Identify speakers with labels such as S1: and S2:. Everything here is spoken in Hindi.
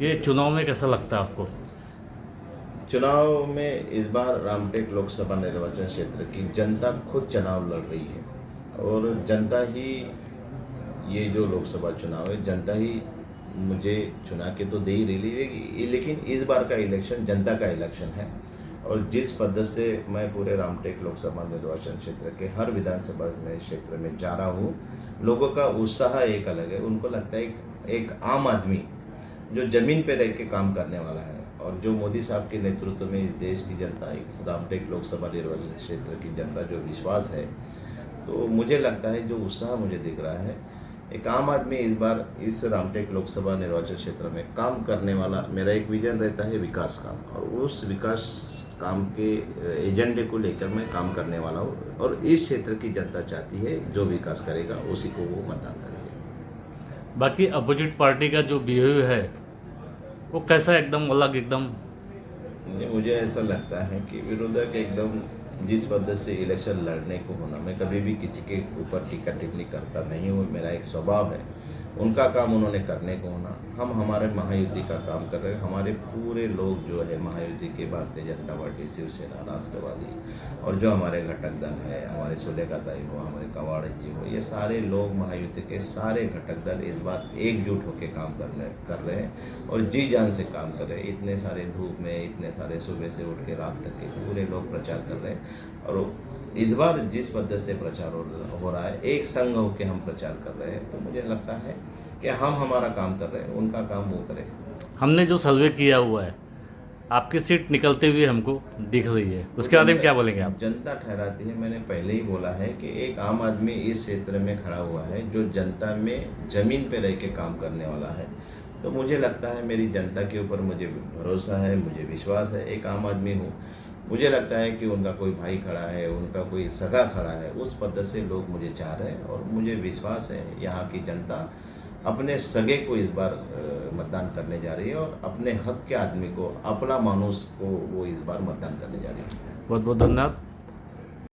S1: ये चुनाव में कैसा लगता है आपको?
S2: चुनाव में इस बार रामटेक लोकसभा निर्वाचन क्षेत्र की जनता खुद चुनाव लड़ रही है और जनता ही, ये जो लोकसभा चुनाव है, जनता ही मुझे चुना के तो दे ही रही है, लेकिन इस बार का इलेक्शन जनता का इलेक्शन है। और जिस पद्धति से मैं पूरे रामटेक लोकसभा निर्वाचन क्षेत्र के हर विधानसभा में क्षेत्र में जा रहा हूँ, लोगों का उत्साह एक अलग है। उनको लगता है एक आम आदमी जो जमीन पे रह के काम करने वाला है, और जो मोदी साहब के नेतृत्व में इस देश की जनता, इस रामटेक लोकसभा निर्वाचन क्षेत्र की जनता जो विश्वास है, तो मुझे लगता है जो उत्साह मुझे दिख रहा है, एक आम आदमी इस बार इस रामटेक लोकसभा निर्वाचन क्षेत्र में काम करने वाला। मेरा एक विजन रहता है विकास का, और उस विकास काम के एजेंडे को लेकर मैं काम करने वाला हूँ, और इस क्षेत्र की जनता चाहती है जो विकास करेगा उसी को वो मतदान करेंगे।
S1: बाकी अपोजिट पार्टी का जो बिहेवियर है वो कैसा, एकदम अलग, एकदम?
S2: मुझे ऐसा लगता है कि विरोधक एकदम जिस पद्धति से इलेक्शन लड़ने को होना, मैं कभी भी किसी के ऊपर टीका टिप्पणी करता नहीं हूँ, मेरा एक स्वभाव है। उनका काम उन्होंने करने को होना, हम हमारे महायुति का काम कर रहे हैं। हमारे पूरे लोग जो है महायुति के, भारतीय जनता पार्टी, शिवसेना, राष्ट्रवादी, और जो हमारे घटक दल है, हमारे सुलेखा ताई हो, हमारे कवाड़े जी हो, ये सारे लोग महायुति के सारे घटक दल इस बार एकजुट होकर काम कर रहे हैं और जी जान से काम कर रहे हैं। इतने सारे धूप में, इतने सारे सुबह से उठ के रात तक के पूरे लोग प्रचार कर रहे हैं, और इस बार जिस पद्धति से प्रचार हो रहा है, एक संघ होकर हम प्रचार कर रहे हैं, तो मुझे लगता है कि हम हमारा काम कर रहे हैं, उनका काम वो करें।
S1: हमने जो सर्वे किया हुआ है, आपकी सीट निकलते हुए हमको दिख रही है, उसके बारे में क्या बोलेंगे आप?
S2: जनता ठहराती है। मैंने पहले ही बोला है कि एक आम आदमी इस क्षेत्र में खड़ा हुआ है जो जनता में जमीन पे रह के काम करने वाला है, तो मुझे लगता है मेरी जनता के ऊपर मुझे भरोसा है, मुझे विश्वास है। एक आम आदमी हूँ, मुझे लगता है कि उनका कोई भाई खड़ा है, उनका कोई सगा खड़ा है, उस पद्धति से लोग मुझे चाह रहे हैं, और मुझे विश्वास है यहाँ की जनता अपने सगे को इस बार मतदान करने जा रही है, और अपने हक के आदमी को, अपना मानुस को वो इस बार मतदान करने जा रही है।
S1: बहुत बहुत धन्यवाद।